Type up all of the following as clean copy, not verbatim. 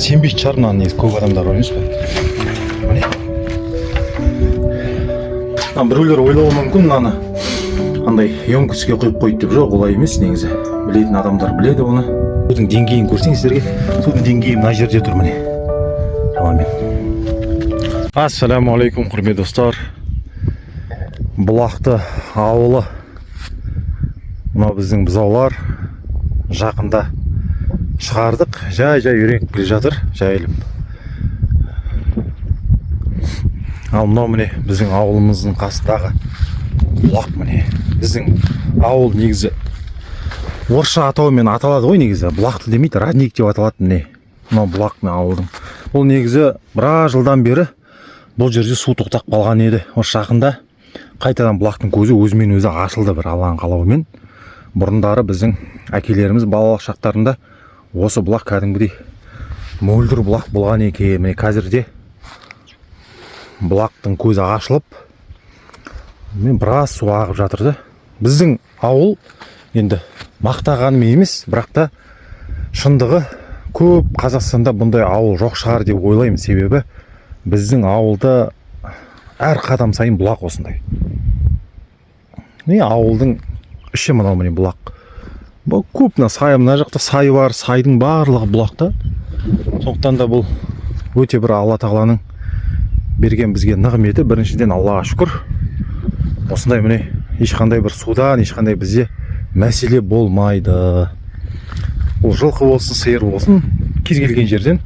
сенбейтін шығар мына негізі көп адамдар емес пе. Міне біреулер ойлауы мүмкін мынаны андай емкіске құйып қойды деп. Жоқ, олай емес негізі. Білетін адамдар біледі оны. Судың деңгейін көрсең сіздерге, судың деңгейі мына жерде тұр міне. Шамамен. Ассалаумағалейкум құрметті достар. Бұлақты ауылы. Мынау біздің бұзаулар. Жақында шығардық. Жай үйреніп келе жатыр, жайылып. Ал мынау міне біздің ауылымыздың қасындағы бұлақ міне. Біздің ауыл негізі орысша атауымен аталады ғой негізі. Бұлақты демейді, родник деп аталады міне. Мынау бұлақ мына ауылдың. Бұл негізі біраз жылдан бері бұл жерде су тоқтап қалған еді. Осы жақында қайтадан бұлақтың көзі өзімен өзі ашылды бір Алланың қалауымен. Бұрындары біздің әкелеріміз балалық шақтарында осы бұлақ кәдімгідей мөлдір бұлақ болған екен. Міне қазірде бұлақтың көзі ашылып, мен біраз су ағып жатырды. Біздің ауыл енді мақтағаным емес, бірақ та шындығы көп Қазақстанда бұндай ауыл жоқ шығар деп ойлаймын. Себебі біздің ауылда әр қадам сайын бұлақ осындай. Ауылдың іші мынау міне бұлақ. Бұл көп мына жақта сай бар, сайдың барлығы бұлақта. Сондықтан да бұл өте бір Алла тағаланың берген бізге нығметі. Біріншіден Аллаға шүкір. Осындай міне ешқандай бір судан ешқандай бізде мәселе болмайды. Ол жылқы болсын, сиыр болсын, кез келген жерден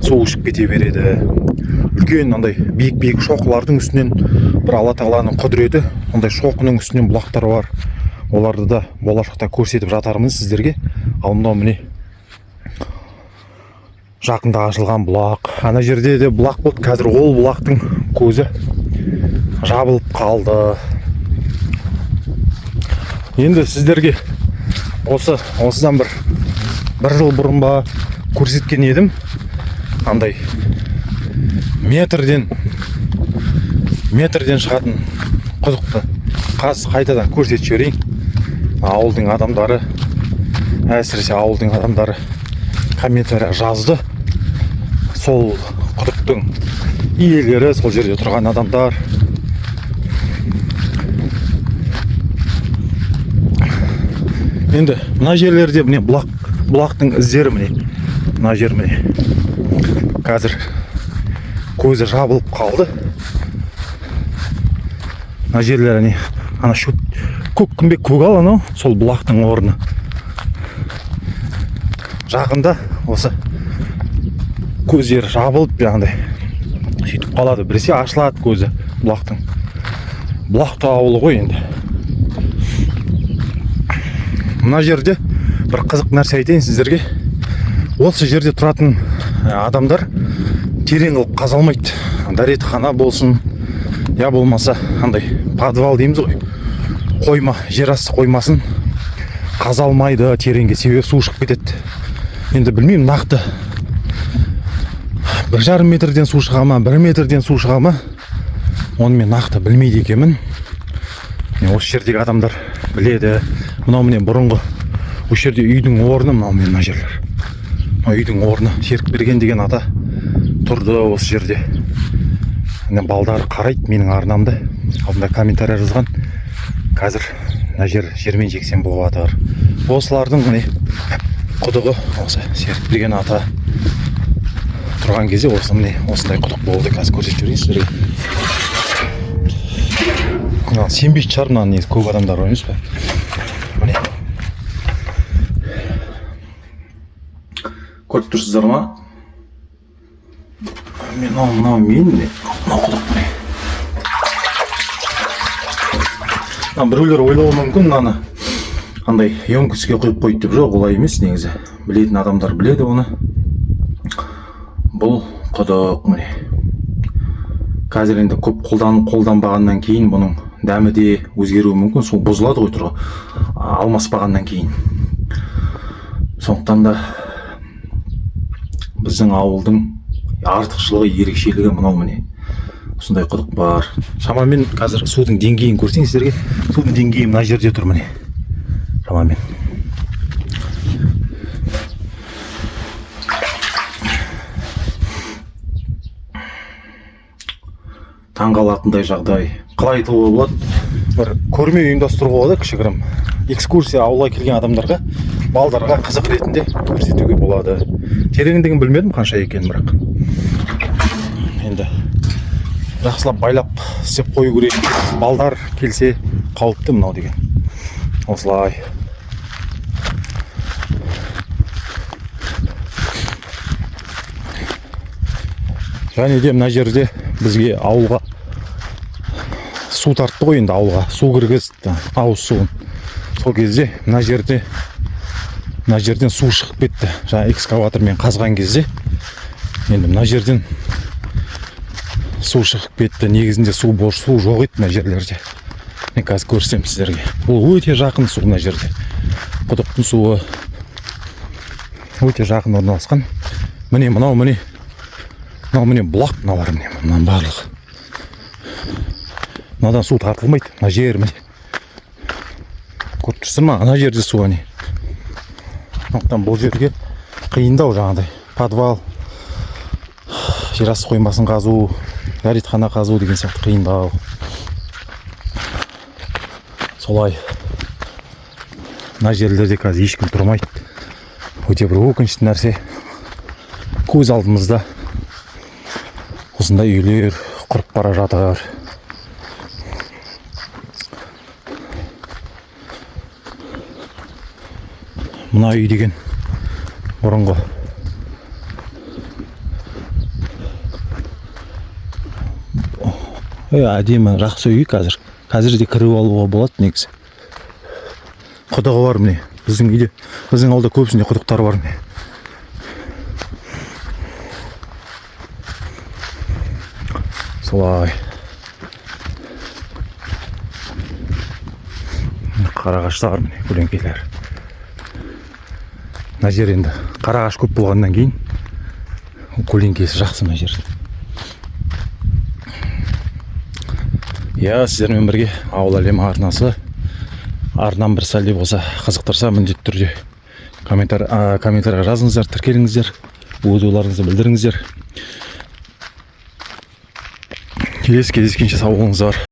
су ішіп кете береді. Үлкен андай биік шоқылардың үстінен бір Алла тағаланың құдіреті, ондай шоқының үстінен бұлақтар бар. Оларды да болашақта көрсетіп жатармыз сіздерге. Ал мынау міне жақында ашылған бұлақ. Ана жерде де бұлақ болды. Қазір ол бұлақтың көзі жабылып қалды. Енді сіздерге осыдан бір жыл бұрын ба көрсеткен едім. Андай метрден шығатын құдықты қайтадан көрсетіп жіберейін. Ауылдың адамдары, әсіресе ауылдың адамдары комментария жазды. Сол құдықтың иелері, сол жерде тұрған адамдар. Енді мына жерлерде міне бұлақтың іздері міне. Мына жер міне. Қазір көзі жабылып қалды. Мына жерлер не? Ана көккүмбек көгал анау, сол бұлақтың орны. Жақында осы көздері жабылып яғандай сөйтіп қалады. Біресе ашылады көзі бұлақтың. Бұлақты ауылы ғой енді. Мына жерде бір қызық нәрсе айтайын сіздерге. Осы жерде тұратын адамдар терең қылып қазалмайды. Дәретхана болсын, я болмаса андай подвал дейміз ғой. Қойма, жерасты қоймасын қазалмайды тереңге, себебі су шығып кетеді. Енді білмеймін нақты 1,5 метрден су шыға ма, 1 метрден су шыға ма, оны мен нақты білмейді екенмін. Осы жердегі адамдар біледі. Мынау міне бұрынғы осы жерде үйдің орны, мынау мына жерлер. Үйдің орны Серікберген деген ата тұрды осы жерде. Балдары қарайды менің арнамды. Алдында комментария жазған. Қазір мына жер жермен жексен болып жатыр. Осылардың міне құдығы осы Серікберген ата тұрған кезде осы міне осындай құдық болды. Қазір көрсетіп жіберейін сіздерге. Сенбейтін шығар мына негізі көп адамдар емес пе. Міне көріп тұрсыздар ма? Мынау мен міне мынау құдық міне. Біреулер ойлауы мүмкін мынаны андай емкіске құйып қойды деп. Жоқ, олай емес негізі. Білетін адамдар біледі оны. Бұл құдық міне. Қазір енді көп қолданбағаннан кейін бұның дәмі де өзгеруі мүмкін. Сол бұзылады ғой тұрғы алмаспағаннан кейін. Сондықтан да біздің ауылдың артықшылығы, ерекшелігі мынау міне. Осындай құдық бар. Шамамен қазір судың деңгейін көрсең сіздерге, судың деңгейі мына жерде тұр міне. Шамамен. таңғалатындай жағдай. Қалай айтуға болады? Бір көрме ұйымдастыруға болады, кішігірім экскурсия ауылға келген адамдарға, балдарға қызық ретінде көрсетуге болады. Тереңдігін білмедім қанша екенін, бірақ енді жақсылап байлап істеп қою керек. Балдар келсе қауіпті мынау деген. Осылай. Және де мына жерде бізге ауылға су тартты ғой, енді ауылға су кіргізді, ауыз суын. Сол кезде мына жерден су шығып кетті. Жаңа экскаватормен қазған кезде енді мына жерден су шығып кетті. Негізінде су жоқ еді мына жерлерде. Мен қазір көрсем сіздерге. Бұл өте жақын су мына жерде. Құдықтың суы өте жақын орналасқан. Міне бұлақ, мыналар міне, мынаның барлығы. Мынадан су тартылмайды, мына жер міне. Көріп тұрсың ма? Ана жерде су не. Сондықтан бұл жерге қиындау жаңағыдай. Подвал, жерасты қоймасын қазу, дәретхана қазу деген сияқты қиындау. Солай. Мына жерлерде қазір ешкім тұрмайды. Өте бір өкінішті нәрсе. Көз алдымызда осындай үйлер құрып бара жатыр. Мына үй деген бұрынғы әдемі жақсы үй қазір. Қазір де кіріп алуға болады негізі. Құдығы бар міне. Біздің үйде, біздің ауылда көбісінде құдықтар бар міне. Солай. Қарағаштар міне, көлеңкелер. Мына жер енді қарағаш көп болғаннан кейін көлеңкесі жақсы мына жер. Сіздермен бірге ауыл әлемі арнасы. Арнам бір сәлде болса қызықтырса, міндетті түрде комментария жазыңыздар, тіркеліңіздер, өз ойларыңызды білдіріңіздер. Келесі кездескенше сау болыңыздар.